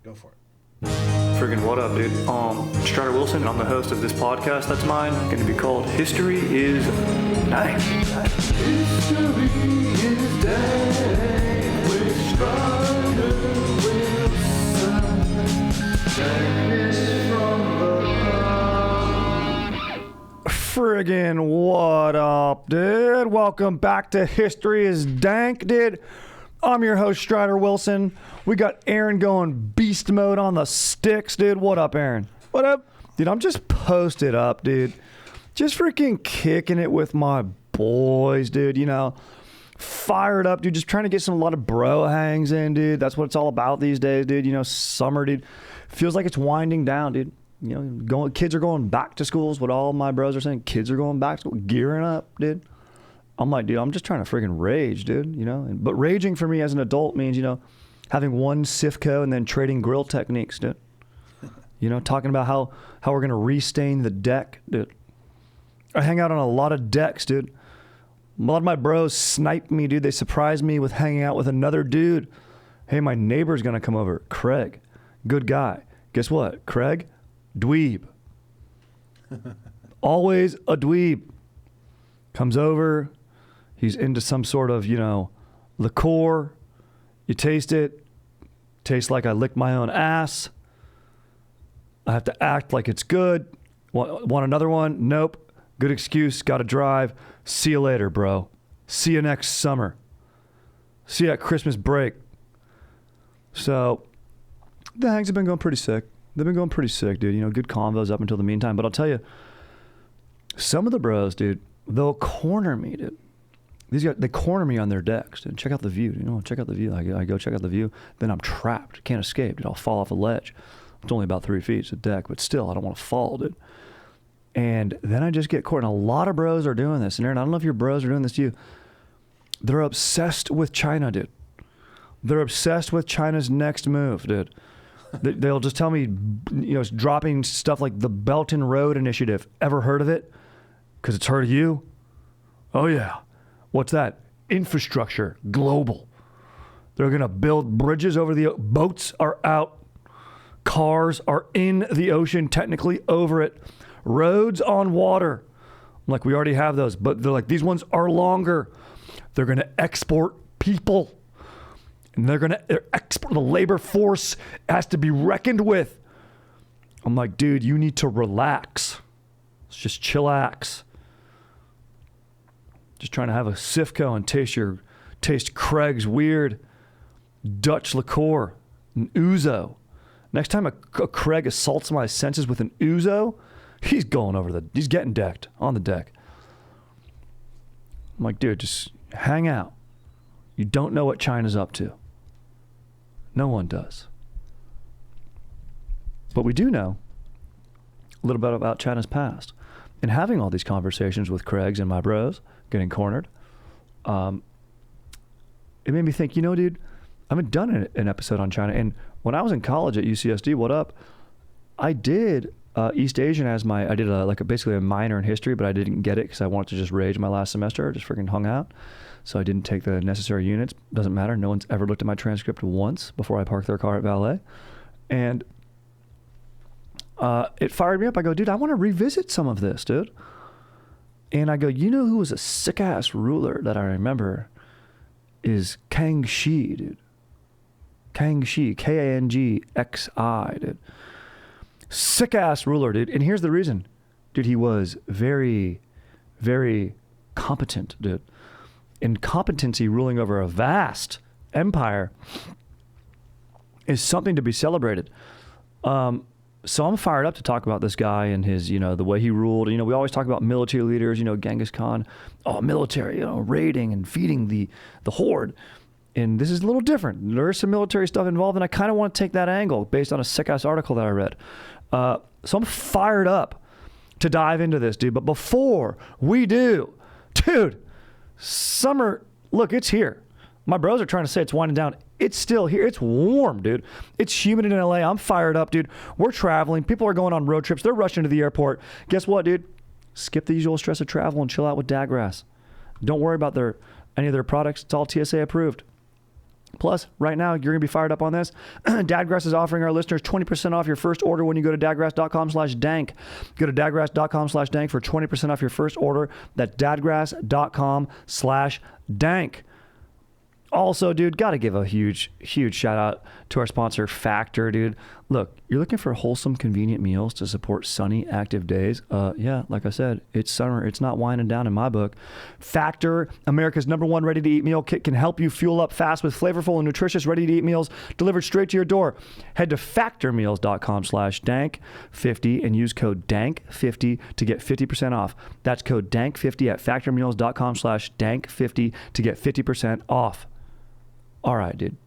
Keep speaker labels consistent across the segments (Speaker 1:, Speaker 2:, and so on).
Speaker 1: Go for it.
Speaker 2: Friggin' what up, dude? Strider Wilson, and I'm the host of this podcast that's mine, going to be called History is Dank. History is Dank with Strider Wilson. Dankness from the
Speaker 3: Friggin' what up, dude? Welcome back to History is Dank, dude. I'm your host, Strider Wilson. We got Aaron going beast mode on the sticks, dude. What up, Aaron?
Speaker 1: What up?
Speaker 3: Dude, I'm just posted up, dude. Just freaking kicking it with my boys, dude. You know, fired up, dude. Just trying to get a lot of bro hangs in, dude. That's what it's all about these days, dude. You know, summer, dude. Feels like it's winding down, dude. You know, kids are going back to schools. What all my bros are saying, kids are going back to school, gearing up, dude. I'm like, dude, I'm just trying to freaking rage, dude, you know? But raging for me as an adult means, you know, having one Sifco and then trading grill techniques, dude. You know, talking about how we're going to restain the deck, dude. I hang out on a lot of decks, dude. A lot of my bros snipe me, dude. They surprise me with hanging out with another dude. Hey, my neighbor's going to come over. Craig, good guy. Guess what? Craig, dweeb. Always a dweeb. Comes over. He's into some sort of, you know, liqueur. You taste it. Tastes like I licked my own ass. I have to act like it's good. Want another one? Nope. Good excuse. Got to drive. See you later, bro. See you next summer. See you at Christmas break. So the hangs have been going pretty sick. They've been going pretty sick, dude. You know, good convos up until the meantime. But I'll tell you, some of the bros, dude, they'll corner me, dude. These guys, they corner me on their decks, dude. Check out the view, you know, check out the view. I go check out the view, then I'm trapped. Can't escape, dude. I'll fall off a ledge. It's only about 3 feet, it's a deck, but still, I don't want to fall, dude. And then I just get caught. And a lot of bros are doing this. And Aaron, I don't know if your bros are doing this to you. They're obsessed with China, dude. They're obsessed with China's next move, dude. They'll just tell me, you know, dropping stuff like the Belt and Road Initiative. Ever heard of it? Because it's heard of you? Oh, yeah. What's that? Infrastructure, global. They're going to build bridges over the boats are out. Cars are in the ocean, technically over it. Roads on water. I'm like, we already have those. But they're like, these ones are longer. They're going to export people. And they're going to export. The labor force has to be reckoned with. I'm like, dude, you need to relax. Let's just chillax. Just trying to have a Sifco and taste Craig's weird Dutch liqueur, an ouzo. Next time a Craig assaults my senses with an ouzo, he's getting decked on the deck. I'm like, dude, just hang out. You don't know what China's up to. No one does. But we do know a little bit about China's past. And having all these conversations with Craigs and my bros, getting cornered, it made me think, you know, dude, I haven't done an episode on China. And when I was in college at UCSD, what up, I did East Asian as I did basically a minor in history, but I didn't get it because I wanted to just rage my last semester. I just freaking hung out. So I didn't take the necessary units. Doesn't matter. No one's ever looked at my transcript once before I parked their car at valet. And it fired me up. I go, dude, I want to revisit some of this, dude. And I go, you know who was a sick-ass ruler that I remember is Kangxi, dude. Kangxi, Kangxi, dude. Sick-ass ruler, dude. And here's the reason. Dude, he was very, very competent, dude. And competency ruling over a vast empire is something to be celebrated. So I'm fired up to talk about this guy and his, you know, the way he ruled. You know, we always talk about military leaders, you know, Genghis Khan, military, you know, raiding and feeding the horde. And this is a little different. There is some military stuff involved, and I kind of want to take that angle based on a sick-ass article that I read. So I'm fired up to dive into this, dude. But before we do, dude, summer, look, it's here. My bros are trying to say it's winding down. It's still here. It's warm, dude. It's humid in LA. I'm fired up, dude. We're traveling. People are going on road trips. They're rushing to the airport. Guess what, dude? Skip the usual stress of travel and chill out with Daggrass. Don't worry about any of their products. It's all TSA approved. Plus, right now, you're going to be fired up on this. Dadgrass is offering our listeners 20% off your first order when you go to dadgrass.com/dank. Go to dadgrass.com/dank for 20% off your first order. That's dadgrass.com/dank. Also, dude, got to give a huge shout out to our sponsor, Factor, dude. Look, you're looking for wholesome, convenient meals to support sunny, active days. Yeah, like I said, it's summer. It's not winding down in my book. Factor, America's #1 ready-to-eat meal kit, can help you fuel up fast with flavorful and nutritious ready-to-eat meals delivered straight to your door. Head to factormeals.com/dank50 and use code DANK50 to get 50% off. That's code DANK50 at factormeals.com/dank50 to get 50% off. All right, dude.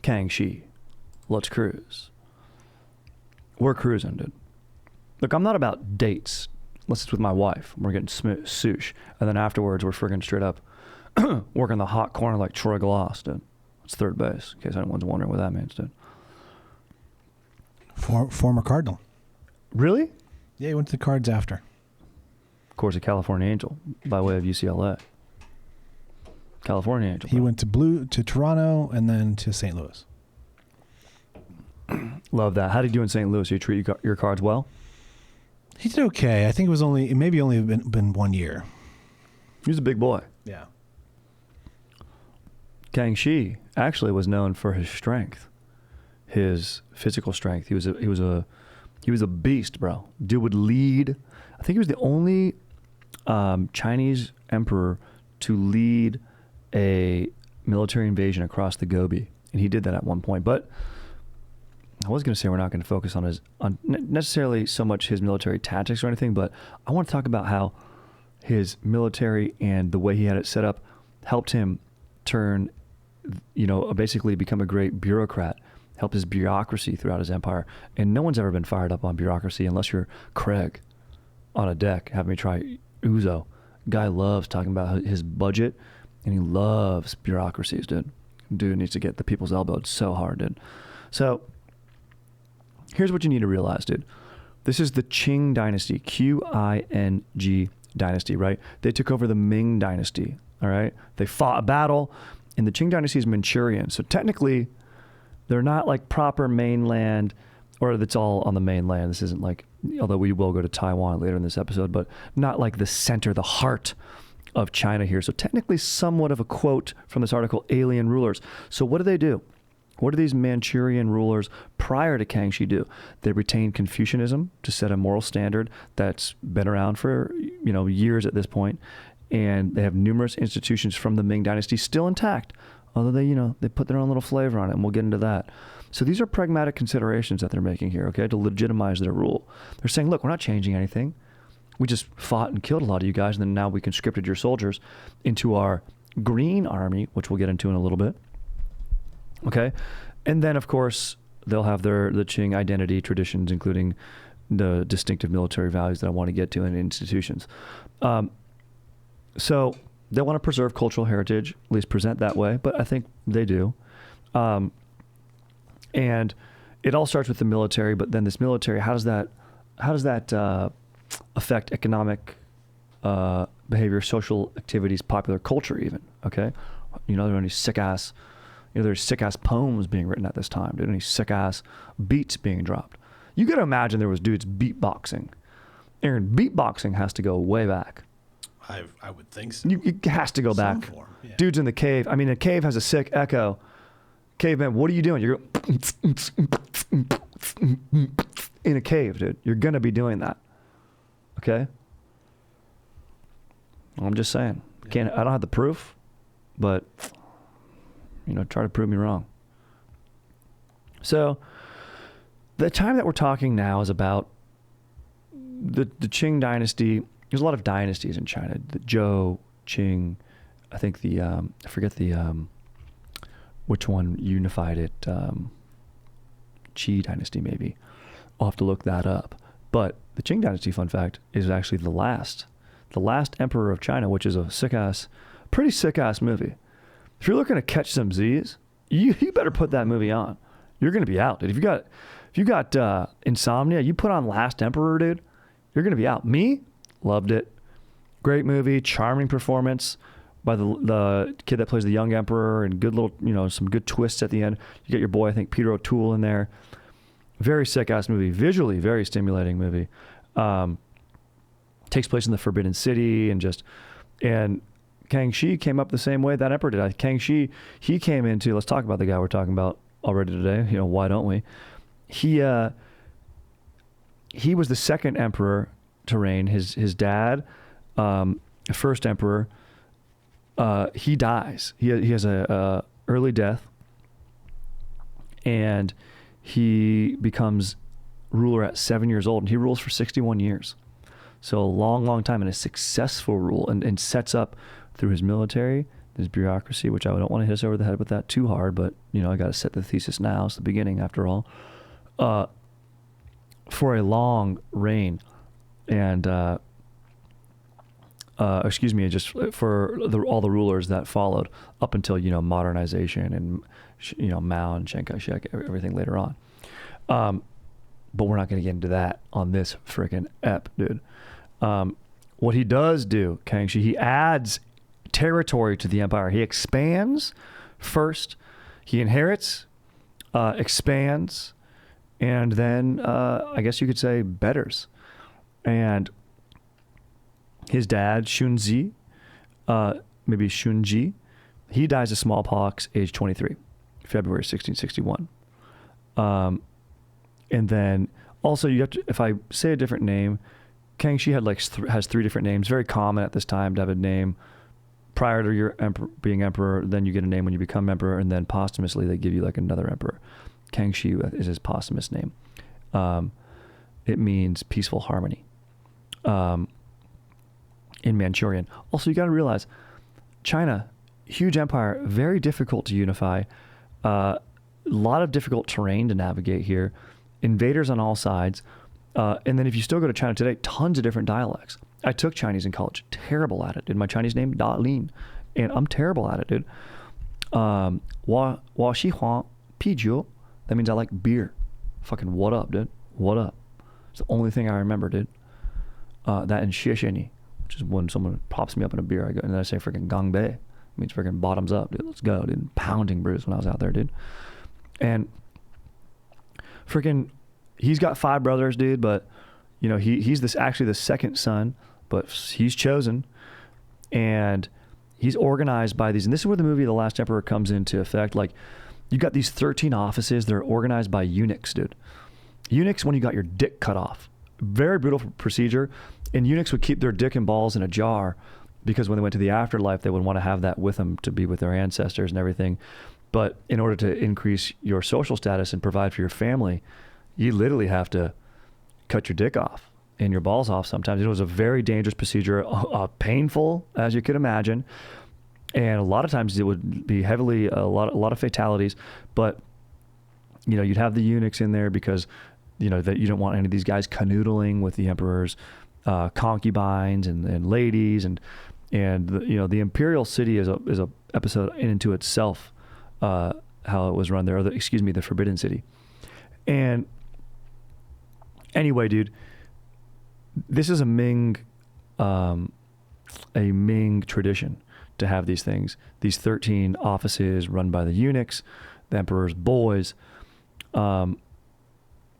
Speaker 3: Kangxi. Let's cruise. We're cruising, dude. Look, I'm not about dates unless it's with my wife. We're getting sush. And then afterwards, we're friggin' straight up working the hot corner like Troy Glass, dude. It's third base, in case anyone's wondering what that means, dude.
Speaker 1: Former Cardinal.
Speaker 3: Really?
Speaker 1: Yeah, he went to the Cards after.
Speaker 3: Of course, a California Angel by way of UCLA. California Angel.
Speaker 1: He went to Toronto and then to St. Louis.
Speaker 3: Love that. How did you do in St. Louis? You treat your Cards well?
Speaker 1: He did okay. I think it was only 1 year.
Speaker 3: He was a big boy.
Speaker 1: Yeah.
Speaker 3: Kangxi actually was known for his strength, his physical strength. He was a beast, bro. Dude would lead. I think he was the only Chinese emperor to lead a military invasion across the Gobi, and he did that at one point. But I was going to say we're not going to focus on necessarily so much his military tactics or anything, but I want to talk about how his military and the way he had it set up helped him turn, basically become a great bureaucrat, help his bureaucracy throughout his empire. And no one's ever been fired up on bureaucracy unless you're Craig on a deck having me try Uzo. Guy loves talking about his budget, and he loves bureaucracies, dude. Dude needs to get the people's elbowed so hard, dude. So here's what you need to realize, dude. This is the Qing Dynasty, Qing Dynasty, right? They took over the Ming Dynasty, all right? They fought a battle, and the Qing Dynasty is Manchurian. So technically, they're not like proper mainland, or that's all on the mainland. This isn't like, although we will go to Taiwan later in this episode, but not like the center, the heart of China here. So technically somewhat of a quote from this article, alien rulers. So what do? What do these Manchurian rulers prior to Kangxi do? They retain Confucianism to set a moral standard that's been around for years at this point, and they have numerous institutions from the Ming Dynasty still intact, although they put their own little flavor on it, and we'll get into that. So these are pragmatic considerations that they're making here, okay, to legitimize their rule. They're saying, look, we're not changing anything. We just fought and killed a lot of you guys, and then now we conscripted your soldiers into our green army, which we'll get into in a little bit. Okay, and then of course they'll have the Qing identity, traditions, including the distinctive military values that I want to get to in institutions. So they want to preserve cultural heritage, at least present that way, but I think they do. And it all starts with the military, but then this military, how does that affect economic behavior, social activities, popular culture even? Okay, there are any sick ass. There's sick-ass poems being written at this time. Dude, any sick-ass beats being dropped. You got to imagine there was dudes beatboxing. Aaron, beatboxing has to go way back.
Speaker 1: I would think so.
Speaker 3: It has to go back.
Speaker 1: Form, yeah.
Speaker 3: Dudes in the cave. I mean, a cave has a sick echo. Caveman, what are you doing? You're in a cave, dude. You're going to be doing that. Okay? I'm just saying. I don't have the proof, but try to prove me wrong. So the time that we're talking now is about the Qing Dynasty. There's a lot of dynasties in China. The Zhou, Qing, I think I forget which one unified it. Qi Dynasty maybe. I'll have to look that up. But the Qing Dynasty, fun fact, is actually the last emperor of China, which is a pretty sick ass movie. If you're looking to catch some Z's, you better put that movie on. You're going to be out, dude. If you got insomnia, you put on Last Emperor, dude, you're going to be out. Me, loved it. Great movie, charming performance. by the kid that plays the young emperor, and good little, some good twists at the end. You get your boy, I think Peter O'Toole in there. Very sick ass movie, visually very stimulating movie. Takes place in the Forbidden City, and Kangxi came up the same way that emperor did. Kangxi, he came into, let's talk about the guy we're talking about already today. Why don't we? He was the second emperor to reign. His dad, first emperor, he dies. He has a early death, and he becomes ruler at 7 years old, and he rules for 61 years. So a long, long time, and a successful rule, and sets up through his military, his bureaucracy, which I don't want to hit us over the head with that too hard, but I got to set the thesis now. It's the beginning, after all. For a long reign, and just for all the rulers that followed up until modernization and Mao and Chiang Kai-shek, everything later on. But we're not going to get into that on this freaking ep, dude. What he does do, Kangxi, he adds territory to the empire. He expands first. He inherits, expands, and then I guess you could say betters. And his dad, Shunji, maybe Shunji, he dies of smallpox, age 23, February 1661. And then also you have to, if I say a different name, Kangxi has three different names. Very common at this time to have a name prior to your being emperor. Then you get a name when you become emperor, and then posthumously they give you another emperor. Kangxi is his posthumous name. It means peaceful harmony in Manchurian. Also, you got to realize, China, huge empire, very difficult to unify. A lot of difficult terrain to navigate here. Invaders on all sides. And then if you still go to China today, tons of different dialects. I took Chinese in college. Terrible at it, dude. My Chinese name, Da Lin. And I'm terrible at it, dude. Wa Xi Huang Pi Jiu. That means I like beer. Fucking what up, dude? What up? It's the only thing I remember, dude. That and xie xie ni, which is when someone pops me up in a beer, I go, and then I say freaking gang bei. It means freaking bottoms up, dude. Let's go, dude. Pounding brews when I was out there, dude. And freaking, he's got 5 brothers, dude, but he's actually the second son, but he's chosen, and he's organized by these, and this is where the movie The Last Emperor comes into effect. You got these 13 offices. They're organized by eunuchs, dude. Eunuchs, when you got your dick cut off, very brutal procedure, and eunuchs would keep their dick and balls in a jar because when they went to the afterlife, they would want to have that with them to be with their ancestors and everything. But in order to increase your social status and provide for your family, you literally have to cut your dick off and your balls off sometimes. It was a very dangerous procedure, painful, as you could imagine. And a lot of times it would be heavily, a lot of fatalities. But, you'd have the eunuchs in there because, that you don't want any of these guys canoodling with the emperor's concubines and ladies. And the imperial city is a episode into itself, how it was run there, or the Forbidden City. And anyway, dude, this is a Ming tradition to have these things, these 13 offices run by the eunuchs, the emperor's boys.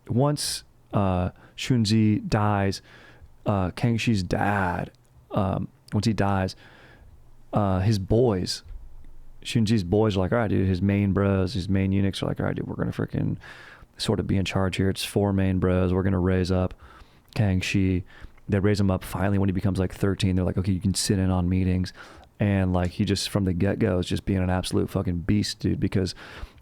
Speaker 3: Once Shunji dies, Kangxi's dad, once he dies, his boys, Shunji's boys are like, all right, dude, his main bros, his main eunuchs are like, all right, dude, we're going to freaking sort of be in charge here. It's 4 main bros. We're going to raise up Kangxi. They raise him up finally when he becomes 13. They're like, okay, you can sit in on meetings. And he just from the get-go is just being an absolute fucking beast, dude, because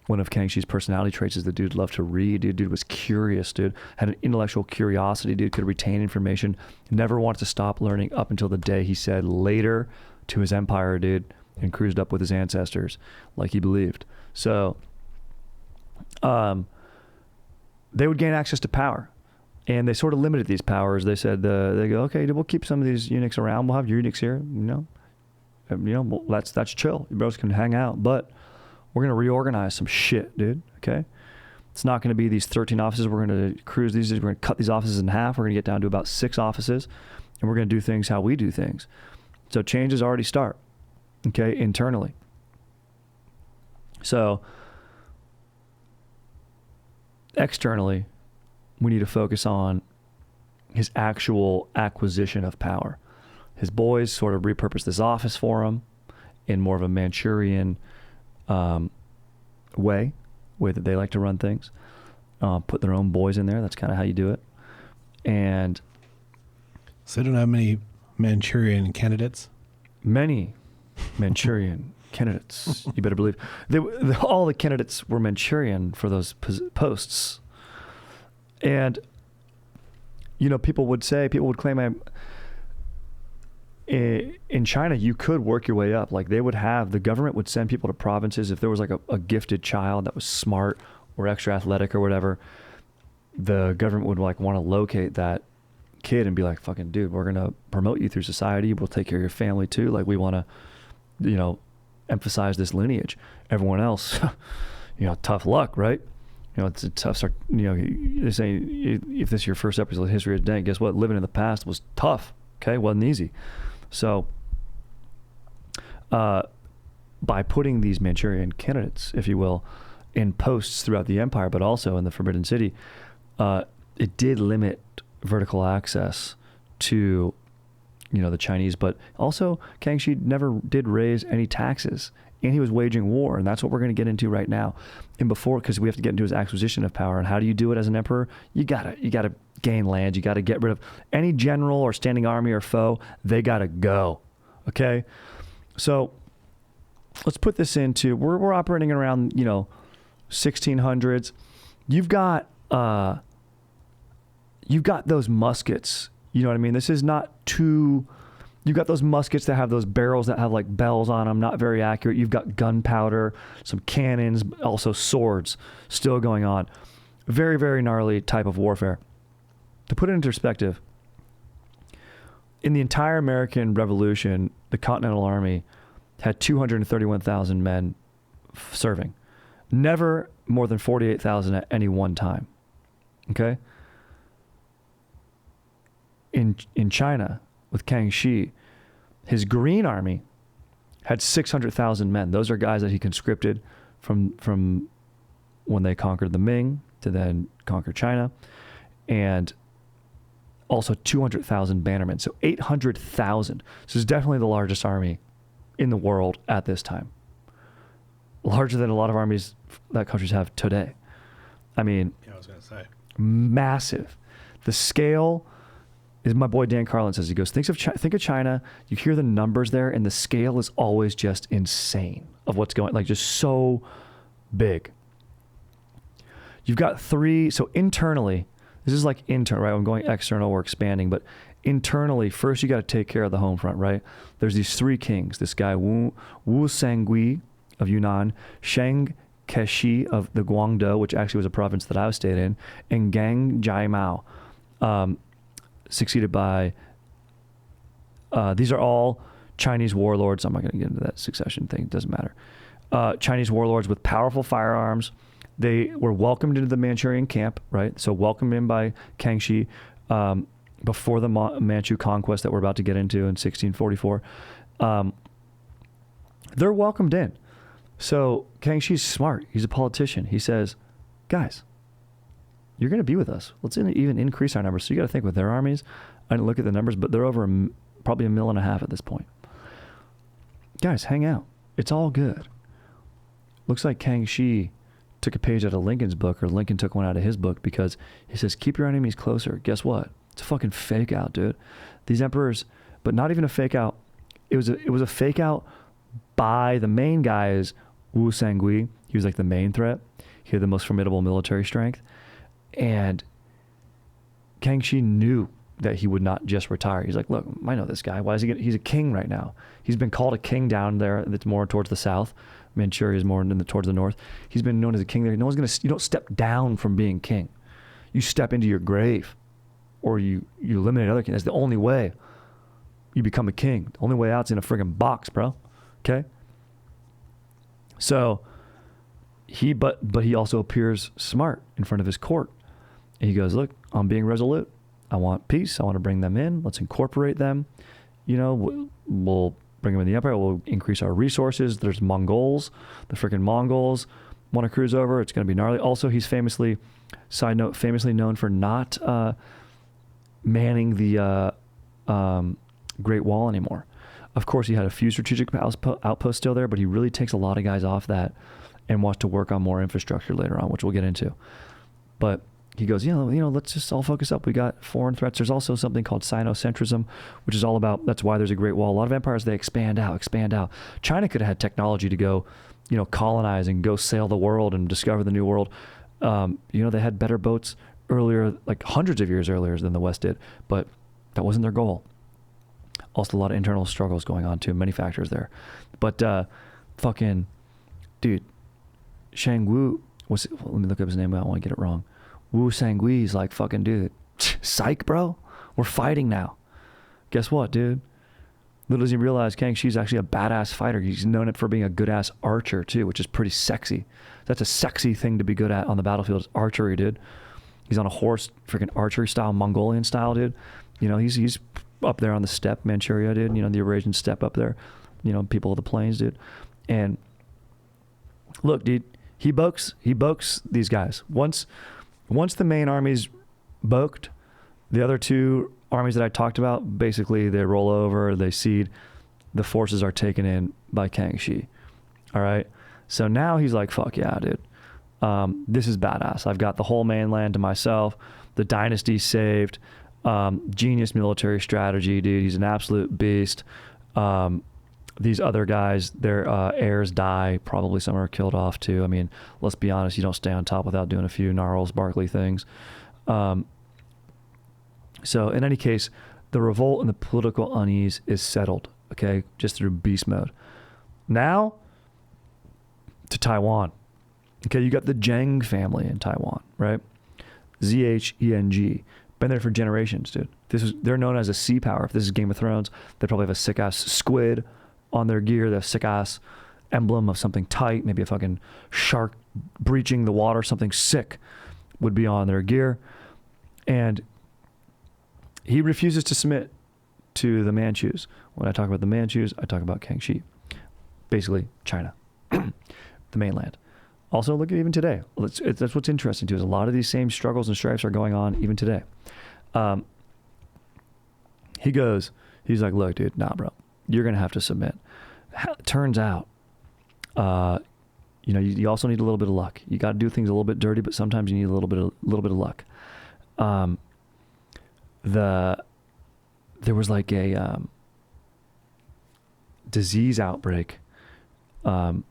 Speaker 3: one of Kangxi's personality traits is the dude loved to read. Dude was curious, dude, had an intellectual curiosity, dude, could retain information, never wanted to stop learning up until the day he said later to his empire, dude, and cruised up with his ancestors like he believed. So they would gain access to power, and they sort of limited these powers. They said, they go, okay, we'll keep some of these eunuchs around. We'll have eunuchs here, well, that's chill. You bros can hang out, but we're going to reorganize some shit, dude. Okay. It's not going to be these 13 offices. We're going to cruise these. We're going to cut these offices in half. We're going to get down to about 6 offices, and we're going to do things how we do things. So changes already start. okay, internally. So externally, we need to focus on his actual acquisition of power. His boys sort of repurposed this office for him in more of a Manchurian way that they like to run things. Put their own boys in there. That's kind of how you do it. And
Speaker 1: so they don't have many Manchurian candidates?
Speaker 3: Many Manchurian candidates. You better believe. All the candidates were Manchurian for those posts. And, people would claim in China, you could work your way up. Like the government would send people to provinces. If there was like a gifted child that was smart or extra athletic or whatever, the government would like want to locate that kid and be like, fucking dude, we're going to promote you through society. We'll take care of your family too. Like we want to, emphasize this lineage. Everyone else, tough luck, right? It's a tough start. They say if this is your first episode of History of Dank, guess what? Living in the past was tough. Okay. Wasn't easy. So, by putting these Manchurian candidates, if you will, in posts throughout the empire, but also in the Forbidden City, it did limit vertical access to, the Chinese, but also Kangxi never did raise any taxes, and he was waging war, and that's what we're going to get into right now. And because we have to get into his acquisition of power, and how do you do it as an emperor? You gotta gain land. You gotta get rid of any general or standing army or foe. They gotta go. Okay, so let's put this into we're operating around 1600s. You've got those muskets. You know what I mean? This is not too. You've got those muskets that have those barrels that have like bells on them, not very accurate. You've got gunpowder, some cannons, also swords still going on. Very, very gnarly type of warfare. To put it into perspective, in the entire American Revolution, the Continental Army had 231,000 men serving. Never more than 48,000 at any one time. Okay? In China, with Kangxi, his Green Army had 600,000 men. Those are guys that he conscripted from when they conquered the Ming to then conquer China. And also 200,000 bannermen. So 800,000. This is definitely the largest army in the world at this time. Larger than a lot of armies that countries have today. I mean,
Speaker 1: I was going to say.
Speaker 3: Massive. The scale is, my boy Dan Carlin says, he goes, think of China, you hear the numbers there, and the scale is always just insane of what's going, like just so big. You've got so internally, this is like internal, right? I'm going external, we're expanding, but internally, first you got to take care of the home front, right? There's these three kings, this guy Wu Sangui of Yunnan, Sheng Keshi of the Guangdong, which actually was a province that I stayed in, and Gang Jaimao, succeeded by, these are all Chinese warlords. I'm not going to get into that succession thing. It doesn't matter. Chinese warlords with powerful firearms. They were welcomed into the Manchurian camp, right? So welcomed in by Kangxi before the Manchu conquest that we're about to get into in 1644. They're welcomed in. So Kangxi's smart. He's a politician. He says, guys, you're going to be with us. Let's even increase our numbers. So you got to think with their armies. I didn't look at the numbers, but they're over probably 1.5 million at this point. Guys, hang out. It's all good. Looks like Kangxi took a page out of Lincoln's book, or Lincoln took one out of his book, because he says, keep your enemies closer. Guess what? It's a fucking fake out, dude. These emperors, but not even a fake out. It was a fake out by the main guys, Wu Sangui. He was like the main threat. He had the most formidable military strength. And Kangxi knew that he would not just retire. He's like, look, I know this guy. Why is he's a king right now. He's been called a king down there that's more towards the south. Manchuria is more towards the north. He's been known as a king there. You don't step down from being king. You step into your grave, or you eliminate other kings. That's the only way you become a king. The only way out's in a friggin' box, bro. Okay? So but he also appears smart in front of his court. And he goes, look, I'm being resolute. I want peace. I want to bring them in. Let's incorporate them. We'll bring them in the empire. We'll increase our resources. There's Mongols, the freaking Mongols want to cruise over. It's going to be gnarly. Also, he's famously known for not manning the Great Wall anymore. Of course, he had a few strategic outposts still there, but he really takes a lot of guys off that and wants to work on more infrastructure later on, which we'll get into. But he goes, let's just all focus up. We got foreign threats. There's also something called Sinocentrism, which is all about, that's why there's a Great Wall. A lot of empires, they expand out. China could have had technology to go, colonize and go sail the world and discover the new world. They had better boats earlier, like hundreds of years earlier than the West did, but that wasn't their goal. Also, a lot of internal struggles going on too, many factors there. But fucking, dude, Shang Wu, let me look up his name, I don't want to get it wrong. Wu Sangui like, fucking dude, psych, bro. We're fighting now. Guess what, dude? Little does he realize Kangxi's actually a badass fighter. He's known for being a good-ass archer, too, which is pretty sexy. That's a sexy thing to be good at on the battlefield, is archery, dude. He's on a horse, freaking archery style, Mongolian style, dude. He's up there on the steppe, Manchuria, dude. The Eurasian steppe up there. People of the plains, dude. And look, dude, he bokes these guys. Once the main army's boked, the other two armies that I talked about, basically they roll over, they cede, the forces are taken in by Kangxi. All right. So now he's like, fuck yeah, dude. This is badass. I've got the whole mainland to myself. The dynasty's saved. Genius military strategy, dude. He's an absolute beast. These other guys, their heirs die. Probably some are killed off too. I mean, let's be honest, you don't stay on top without doing a few gnarls, Barkley things. So in any case, the revolt and the political unease is settled, okay, just through beast mode. Now, to Taiwan. Okay, you got the Zheng family in Taiwan, right? Zheng. Been there for generations, dude. They're known as a sea power. If this is Game of Thrones, they probably have a sick-ass squid on their gear. They have a sick-ass emblem of something tight, maybe a fucking shark breaching the water, something sick would be on their gear. And he refuses to submit to the Manchus. When I talk about the Manchus, I talk about Kangxi. Basically, China, the mainland. Also, look at even today. That's what's interesting too, is a lot of these same struggles and strifes are going on even today. He's like, look, dude, nah, bro, you're going to have to submit. Turns out, you also need a little bit of luck. You got to do things a little bit dirty, but sometimes you need a little bit of luck. There was like a disease outbreak in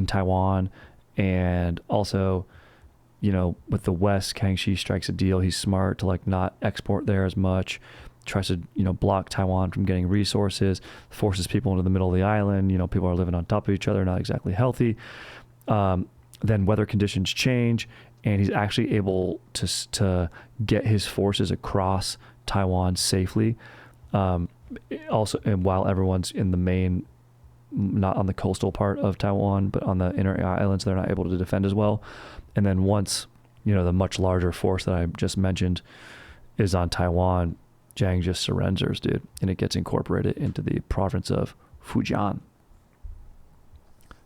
Speaker 3: Taiwan, and also, with the West, Kangxi strikes a deal. He's smart to like not export there as much, tries to, block Taiwan from getting resources, forces people into the middle of the island. People are living on top of each other, not exactly healthy. Then weather conditions change, and he's actually able to get his forces across Taiwan safely. Also, and while everyone's in the main, not on the coastal part of Taiwan, but on the inner islands, they're not able to defend as well. And then once, the much larger force that I just mentioned is on Taiwan, Zhang just surrenders, dude, and it gets incorporated into the province of Fujian.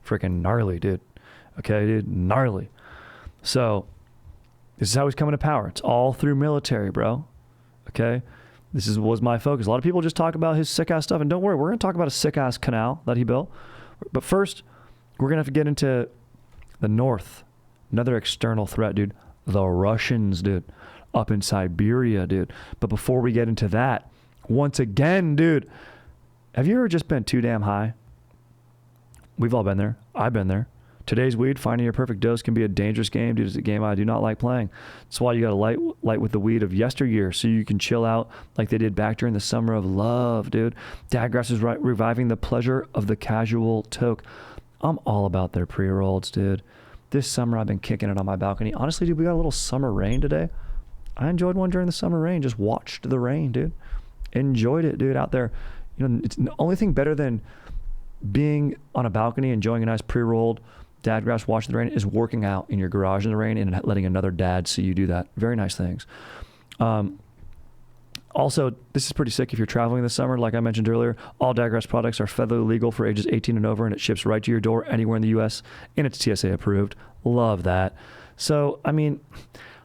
Speaker 3: Freaking gnarly, dude. Okay, dude, gnarly. So this is how he's coming to power. It's all through military, bro. Okay, was my focus. A lot of people just talk about his sick ass stuff, and don't worry, we're gonna talk about a sick ass canal that he built. But first, we're gonna have to get into the north. Another external threat, dude. The Russians, dude, up in Siberia, dude. But before we get into that, once again, dude, have you ever just been too damn high? We've all been there. I've been there. Today's weed, finding your perfect dose, can be a dangerous game, dude. It's a game I do not like playing. That's why you got to light with the weed of yesteryear, so you can chill out like they did back during the summer of love, dude. Dadgrass is reviving the pleasure of the casual toke. I'm all about their pre-rolls, dude. This summer I've been kicking it on my balcony. Honestly, dude, we got a little summer rain today. I enjoyed one during the summer rain. Just watched the rain, dude. Enjoyed it, dude, out there. It's the only thing better than being on a balcony, enjoying a nice pre-rolled dadgrass, watching the rain, is working out in your garage in the rain and letting another dad see you do that. Very nice things. Also, this is pretty sick if you're traveling this summer. Like I mentioned earlier, all Digress products are federally legal for ages 18 and over, and it ships right to your door anywhere in the U.S., and it's TSA approved. Love that. So, I mean,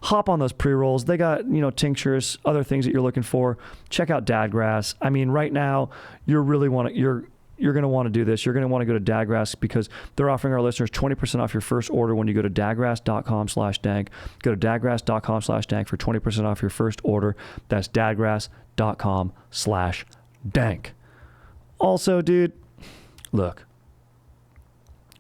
Speaker 3: hop on those pre-rolls. They got, tinctures, other things that you're looking for. Check out Dadgrass. I mean, right now, you're going to want to do this. You're going to want to go to Dadgrass because they're offering our listeners 20% off your first order when you go to dadgrass.com/dank. Go to dadgrass.com/dank for 20% off your first order. That's dadgrass.com/dank. Also, dude, look,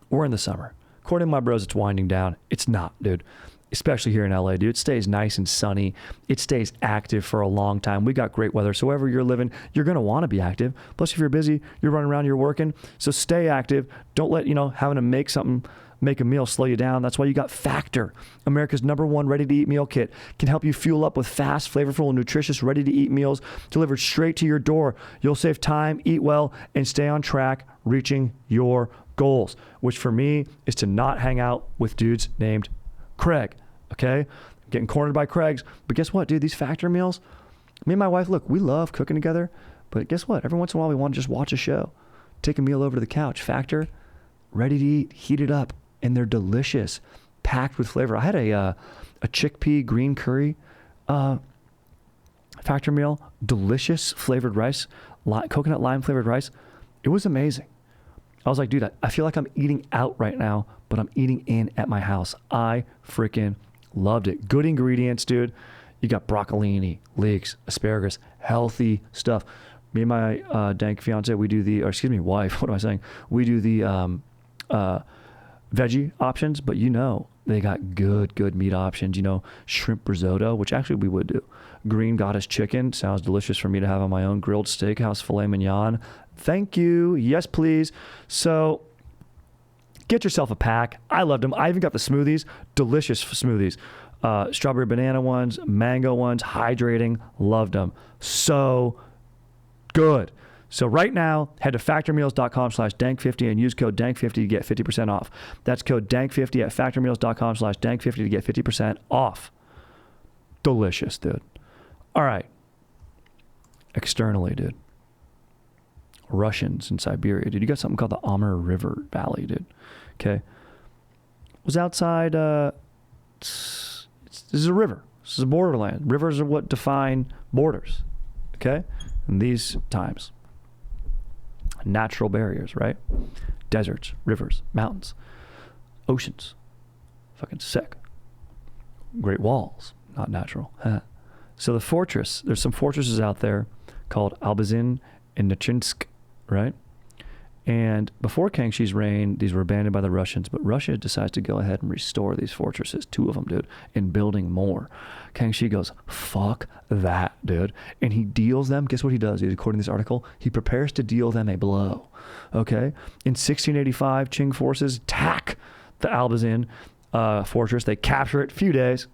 Speaker 3: we're in the summer. According to my bros, it's winding down. It's not, dude. Especially here in LA, dude. It stays nice and sunny. It stays active for a long time. We got great weather. So wherever you're living, you're going to want to be active. Plus, if you're busy, you're running around, you're working. So stay active. Don't let, having to make a meal slow you down. That's why you got Factor, America's #1 ready-to-eat meal kit. Can help you fuel up with fast, flavorful, and nutritious ready-to-eat meals delivered straight to your door. You'll save time, eat well, and stay on track reaching your goals, which for me is to not hang out with dudes named Craig, okay? I'm getting cornered by Craigs, but guess what, dude? These Factor meals, me and my wife, look, we love cooking together, but guess what? Every once in a while, we want to just watch a show, take a meal over to the couch. Factor, ready to eat, heat it up, and they're delicious, packed with flavor. I had a chickpea green curry Factor meal, delicious flavored rice, coconut lime flavored rice. It was amazing. I was like, dude, I feel like I'm eating out right now, but I'm eating in at my house. I freaking loved it. Good ingredients, dude. You got broccolini, leeks, asparagus, healthy stuff. Me and my dank fiance, wife, what am I saying? We do the veggie options, but they got good meat options. Shrimp risotto, which actually we would do. Green Goddess chicken, sounds delicious for me to have on my own. Grilled steakhouse filet mignon. Thank you. Yes, please. So get yourself a pack. I loved them. I even got the smoothies. Delicious smoothies. Strawberry banana ones, mango ones, hydrating. Loved them. So good. So right now, head to factormeals.com/dank50 and use code dank50 to get 50% off. That's code dank50 at factormeals.com/dank50 to get 50% off. Delicious, dude. All right. Externally, dude. Russians in Siberia, dude. You got something called the Amur River Valley, dude. Okay. Was outside, this is a river. This is a borderland. Rivers are what define borders. Okay. In these times. Natural barriers, right? Deserts, rivers, mountains, oceans. Fucking sick. Great walls. Not natural. So the fortress, there's some fortresses out there called Albazin and Nachinsk, right? And before Kangxi's reign, these were abandoned by the Russians, but Russia decides to go ahead and restore these fortresses, 2 of them, dude, and building more. Kangxi goes, fuck that, dude. And he deals them, guess what he does, dude, according to this article? He prepares to deal them a blow, okay? In 1685, Qing forces attack the Albazin fortress. They capture it, few days.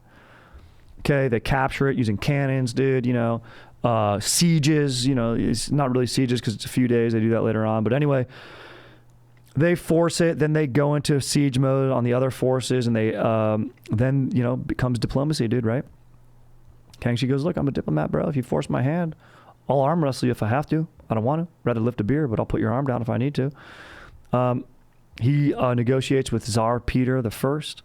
Speaker 3: Okay, they capture it using cannons, dude, sieges, it's not really sieges because it's a few days. They do that later on. But anyway, they force it. Then they go into siege mode on the other forces. And they then, becomes diplomacy, dude, right? Kangxi goes, look, I'm a diplomat, bro. If you force my hand, I'll arm wrestle you if I have to. I don't want to. Rather lift a beer, but I'll put your arm down if I need to. He negotiates with Tsar Peter the First.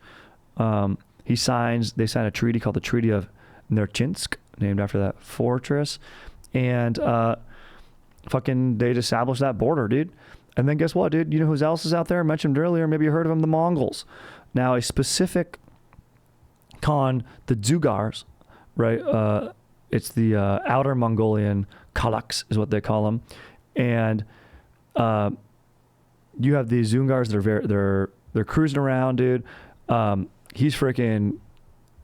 Speaker 3: They sign a treaty called the Treaty of Nerchinsk, named after that fortress, and they establish that border, dude. And then guess what, dude? You know who else is out there? I mentioned earlier, maybe you heard of them, the Mongols. Now, a specific the Dzugars, right? It's the outer Mongolian Kalaks is what they call them, and you have these Dzungars that are they're cruising around, dude. He's freaking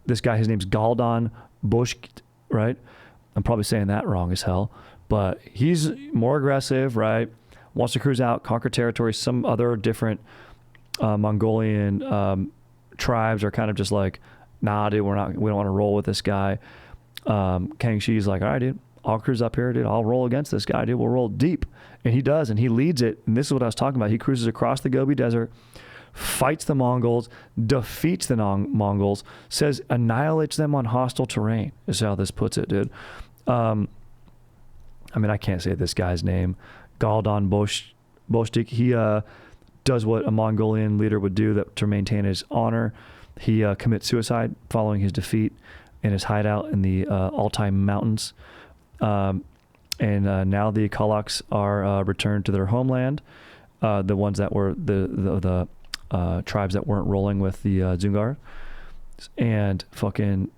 Speaker 3: this guy. His name's Galdan Bushkt, right? I'm probably saying that wrong as hell, but he's more aggressive, right? Wants to cruise out, conquer territory. Some other different Mongolian tribes are kind of just like, nah, dude, we don't want to roll with this guy. Kangxi's like, all right, dude, I'll cruise up here, dude. I'll roll against this guy, dude. We'll roll deep. And he does, and he leads it. And this is what I was talking about. He cruises across the Gobi Desert, fights the Mongols, defeats the Mongols, says annihilates them on hostile terrain, is how this puts it, dude. I mean, I can't say this guy's name, Galdan Bostik. He does what a Mongolian leader would do to maintain his honor. He commits suicide following his defeat in his hideout in the Altai Mountains. And now the Kalaks are returned to their homeland. The ones that were the tribes that weren't rolling with the Dzungar. And fucking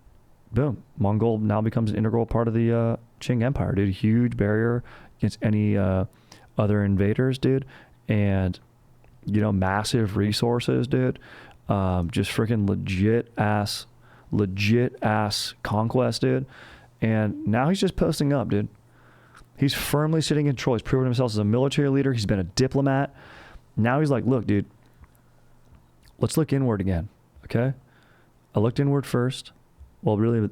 Speaker 3: boom, Mongol now becomes an integral part of the Qing Empire, dude. Huge barrier against any other invaders, dude. And, you know, massive resources, dude. Just freaking legit ass conquest, dude. And now he's just posting up, dude. He's firmly sitting in control. He's proven himself as a military leader. He's been a diplomat. Now he's like, look, dude, let's look inward again, okay? I looked inward first. Well, really,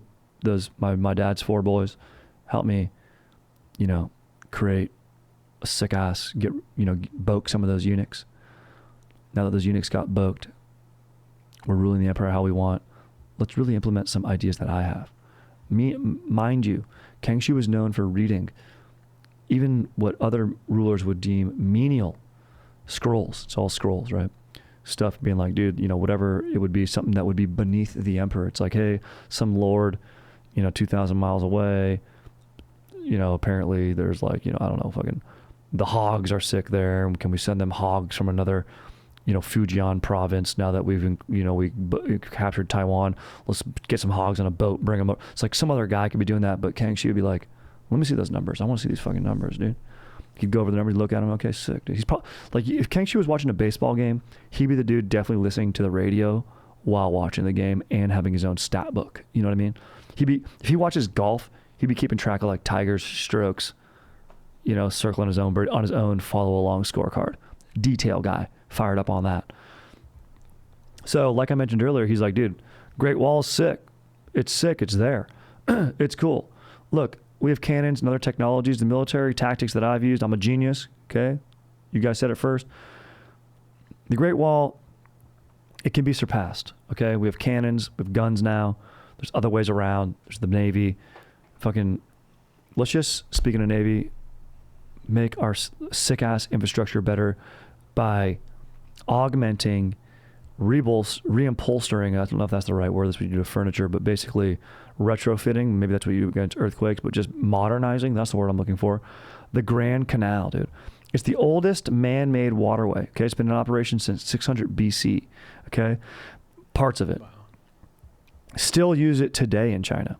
Speaker 3: my dad's 4 boys helped me, you know, create a sick ass, boke some of those eunuchs. Now that those eunuchs got boked, we're ruling the empire how we want. Let's really implement some ideas that I have. Mind you, Kangxi was known for reading even what other rulers would deem menial scrolls. It's all scrolls, right? Stuff being like, dude, you know, whatever it would be, something that would be beneath the emperor. It's like, hey, some lord, 2,000 miles away, apparently there's like, I don't know, fucking the hogs are sick there. Can we send them hogs from another, Fujian province now that we captured Taiwan? Let's get some hogs on a boat, bring them up. It's like some other guy could be doing that, but Kangxi would be like, let me see those numbers. I want to see these fucking numbers, dude. He'd go over the numbers, look at them. Okay, sick, dude. He's probably like, if Kangxi was watching a baseball game, he'd be the dude definitely listening to the radio while watching the game and having his own stat book. You know what I mean? If he watches golf, he'd be keeping track of like Tiger's strokes, circling his own bird on his own follow along scorecard. Detail guy, fired up on that. So, like I mentioned earlier, he's like, dude, Great Wall's sick. It's sick. It's there. It's cool. Look, we have cannons and other technologies, the military tactics that I've used. I'm a genius, okay? You guys said it first. The Great Wall, it can be surpassed, okay? We have cannons, we have guns now. There's other ways around. There's the Navy. Let's just, speaking of Navy, make our sick-ass infrastructure better by augmenting, reupholstering, I don't know if that's the right word, that's what you do to furniture, but basically retrofitting, maybe that's what you do against earthquakes, but just modernizing, that's the word I'm looking for. The Grand Canal, dude. It's the oldest man-made waterway, okay? It's been in operation since 600 BC, okay? Parts of it. Wow. Still use it today in China.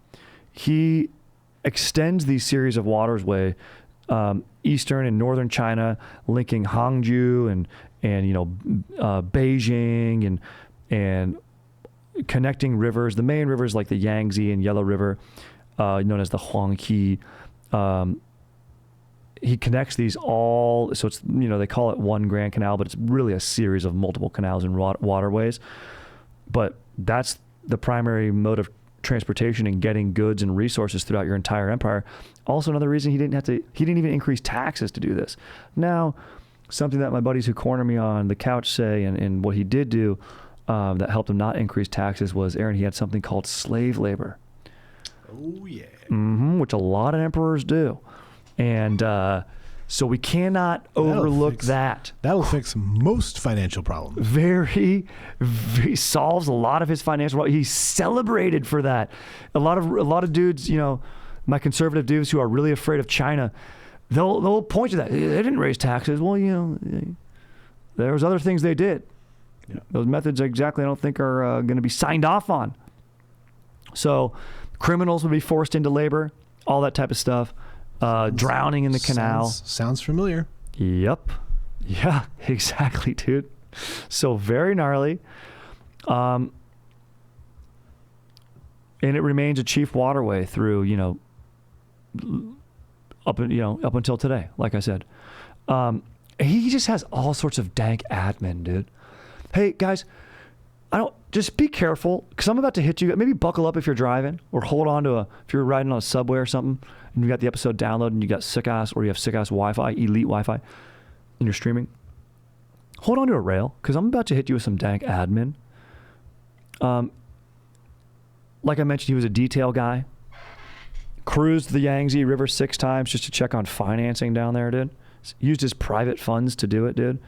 Speaker 3: He extends these series of waterways, eastern and northern China, linking Hangzhou and Beijing and connecting rivers. The main rivers like the Yangtze and Yellow River, known as the Huanghe. He connects these all, so it's, they call it one Grand Canal, but it's really a series of multiple canals and waterways. But that's the primary mode of transportation and getting goods and resources throughout your entire empire. Also, another reason he didn't even increase taxes to do this. Now, something that my buddies who corner me on the couch say, and what he did do that helped him not increase taxes was, Aaron, he had something called slave labor.
Speaker 1: Oh, yeah.
Speaker 3: Which a lot of emperors do. And so we cannot overlook that.
Speaker 1: That'll fix most financial problems.
Speaker 3: He solves a lot of his financial problems. He's celebrated for that. A lot of dudes, my conservative dudes who are really afraid of China, they'll point to that. They didn't raise taxes. Well, there was other things they did. Yeah. Those methods exactly I don't think are going to be signed off on. So criminals would be forced into labor, all that type of stuff. Drowning in the canal.
Speaker 1: Sounds familiar.
Speaker 3: Yep. Yeah, exactly, dude. So very gnarly. And it remains a chief waterway through, up until today, like I said. He just has all sorts of dank admin, dude. Hey, guys, just be careful, because I'm about to hit you. Maybe buckle up if you're driving, or hold on to if you're riding on a subway or something, and you got the episode downloaded, and you got sick-ass Wi-Fi, elite Wi-Fi, and you're streaming. Hold on to a rail, because I'm about to hit you with some dank admin. Like I mentioned, he was a detail guy. cruised the Yangtze River 6 times just to check on financing down there, dude. Used his private funds to do it, dude.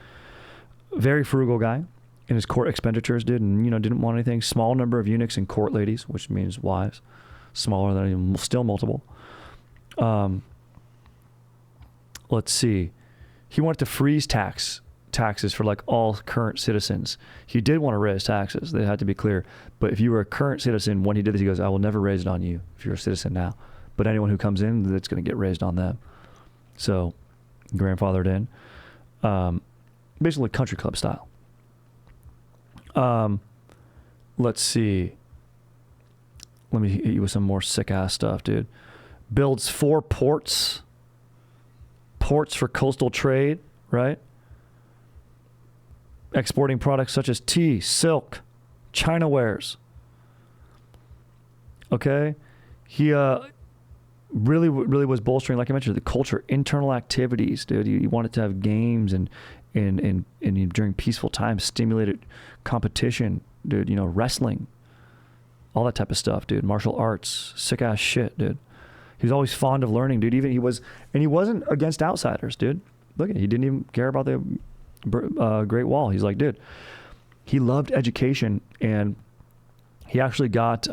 Speaker 3: Very frugal guy in his court expenditures, dude, and, you know, didn't want anything. Small number of eunuchs and court ladies, which means wives. Smaller than even, still multiple. Let's see. He wanted to freeze taxes for like all current citizens. He did want to raise taxes. They had to be clear. But if you were a current citizen, when he did this, he goes, I will never raise it on you if you're a citizen now. But anyone who comes in, it's going to get raised on them. So, grandfathered in. Basically country club style. Let's see. Let me hit you with some more sick ass stuff, dude. Builds 4 ports for coastal trade, right? Exporting products such as tea, silk, China wares. Okay? He really was bolstering, like I mentioned, the culture, internal activities, dude. He wanted to have games and during peaceful times, stimulated competition, dude, you know, wrestling, all that type of stuff, dude. Martial arts, sick ass shit, dude. He was always fond of learning, dude. He wasn't against outsiders, dude. Look at it. He didn't even care about the Great Wall. He's like, dude, he loved education, and he actually got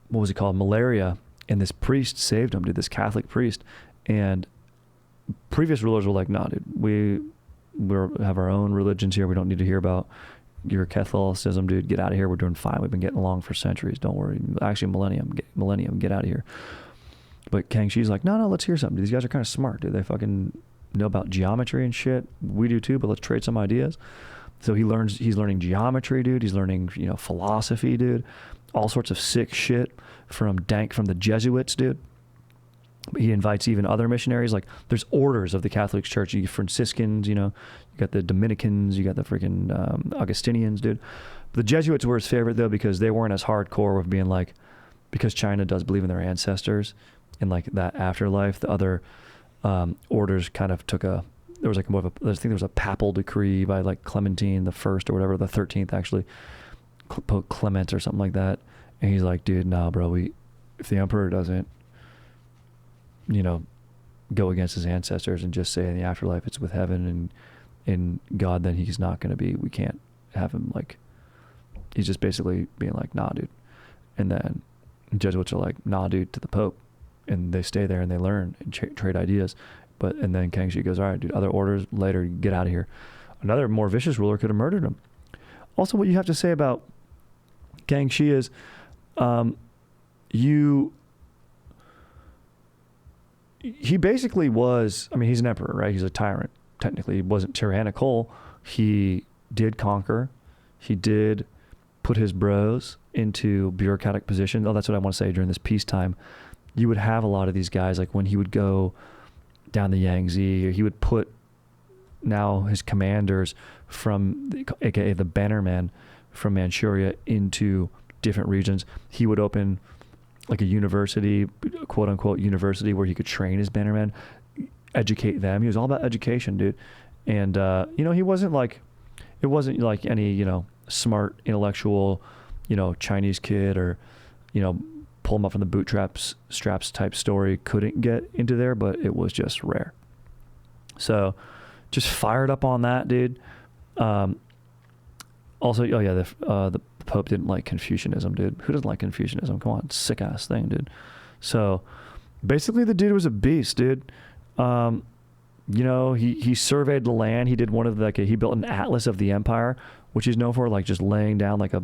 Speaker 3: what was it called? Malaria, and this priest saved him, dude, this Catholic priest. And previous rulers were like, nah, dude, we have our own religions here. We don't need to hear about your Catholicism, dude. Get out of here. We're doing fine. We've been getting along for centuries. Don't worry. Actually, millennium. Get out of here. But Kangxi's like, no, let's hear something. These guys are kind of smart, dude. They fucking know about geometry and shit. We do too, but let's trade some ideas. So he's learning geometry, dude. He's learning, you know, philosophy, dude. All sorts of sick shit from Dank, from the Jesuits, dude. He invites even other missionaries. Like, there's orders of the Catholic Church. You get Franciscans, you know, you got the Dominicans, you got the freaking Augustinians, dude. The Jesuits were his favorite, though, because they weren't as hardcore with being like, because China does believe in their ancestors and like that afterlife. The other orders kind of took there was like more of I think there was a papal decree by like Clementine the First or whatever, the 13th actually, Pope Clement or something like that. And he's like, dude, nah, bro, if the emperor doesn't, you know, go against his ancestors and just say in the afterlife it's with heaven and God, then he's not going to be, we can't have him, like, he's just basically being like, nah, dude. And then Jesuits are like, nah, dude, to the Pope. And they stay there and they learn and trade ideas. And then Kangxi goes, all right, dude, other orders later, get out of here. Another more vicious ruler could have murdered him. Also, what you have to say about Kangxi is, he basically was, I mean, he's an emperor, right? He's a tyrant. Technically, he wasn't tyrannical. He did conquer. He did put his bros into bureaucratic positions. Oh, that's what I want to say. During this peacetime, you would have a lot of these guys, like when he would go down the Yangtze, he would put now his commanders from, aka the bannermen from Manchuria, into different regions. He would open like a university, quote unquote university, where he could train his bannermen, educate them. He was all about education, dude. And, you know, it wasn't like any, you know, smart, intellectual, you know, Chinese kid or, you know, pull him up from the straps type story couldn't get into there, but it was just rare. So just fired up on that, dude. Also, oh yeah, the Pope didn't like Confucianism, dude. Who doesn't like Confucianism? Come on, sick ass thing, dude. So basically the dude was a beast, dude. You know, he surveyed the land. He did one of he built an atlas of the empire, which he's known for, like just laying down like a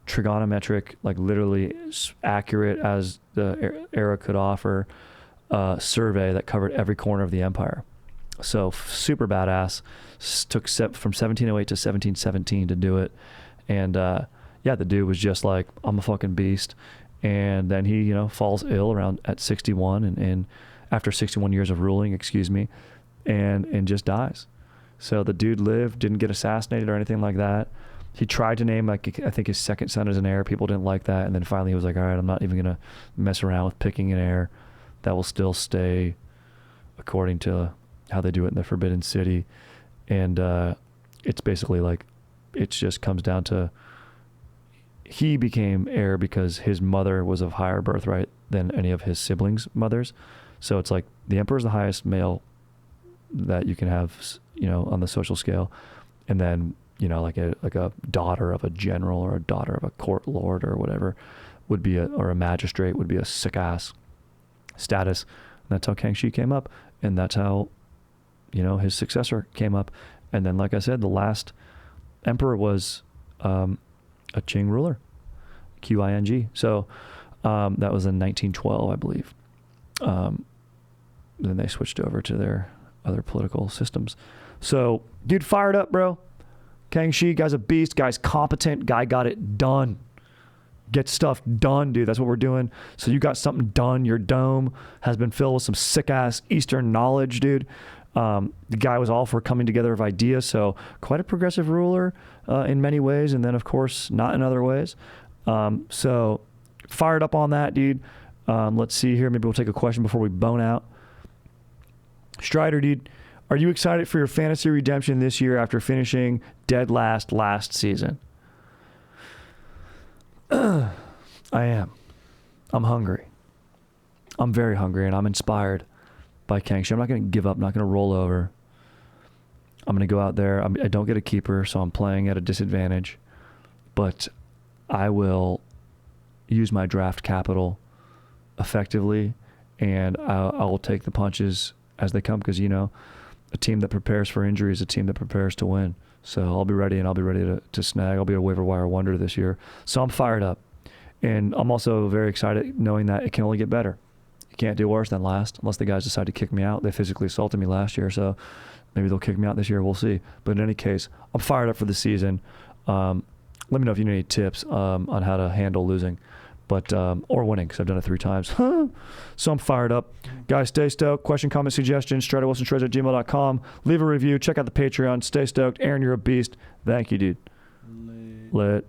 Speaker 3: trigonometric, like literally accurate as the era could offer, survey that covered every corner of the empire. So super badass. Took from 1708 to 1717 to do it. And yeah, the dude was just like, I'm a fucking beast. And then he, you know, falls ill at 61 and after 61 years of ruling, and just dies. So the dude lived, didn't get assassinated or anything like that. He tried to name, like, I think his second son as an heir. People didn't like that. And then finally he was like, all right, I'm not even going to mess around with picking an heir. That will still stay according to how they do it in the Forbidden City. And it's basically like, it just comes down to he became heir because his mother was of higher birthright than any of his siblings' mothers. So it's like the emperor is the highest male that you can have, you know, on the social scale. And then, you know, like a daughter of a general or a daughter of a court lord or whatever would be or a magistrate would be a sick ass status. And that's how Kangxi came up. And that's how, you know, his successor came up. And then, like I said, the last emperor was a Qing ruler, Qing. So that was in 1912, I believe. Then they switched over to their other political systems. So, dude, fired up, bro. Kangxi, guy's a beast. Guy's competent. Guy got it done. Get stuff done, dude. That's what we're doing. So you got something done. Your dome has been filled with some sick-ass Eastern knowledge, dude. The guy was all for coming together of ideas. So quite a progressive ruler in many ways. And then, of course, not in other ways. So fired up on that, dude. Let's see here. Maybe we'll take a question before we bone out. Strider, dude, are you excited for your fantasy redemption this year after finishing dead last season? I am. I'm hungry. I'm very hungry, and I'm inspired by Kangxi. I'm not going to give up. I'm not going to roll over. I'm going to go out there. I don't get a keeper, so I'm playing at a disadvantage. But I will use my draft capital effectively, and I will take the punches as they come, because, you know, a team that prepares for injury is a team that prepares to win. So I'll be ready, and I'll be ready to snag. I'll be a waiver wire wonder this year. So I'm fired up. And I'm also very excited knowing that it can only get better. You can't do worse than last, unless the guys decide to kick me out. They physically assaulted me last year, so maybe they'll kick me out this year. We'll see. But in any case, I'm fired up for the season. Let me know if you need any tips on how to handle losing. Or winning, because I've done it 3 times. So I'm fired up. Guys, stay stoked. Question, comment, suggestions, StriderWilsonTrades@gmail.com. Leave a review. Check out the Patreon. Stay stoked. Aaron, you're a beast. Thank you, dude. Lit.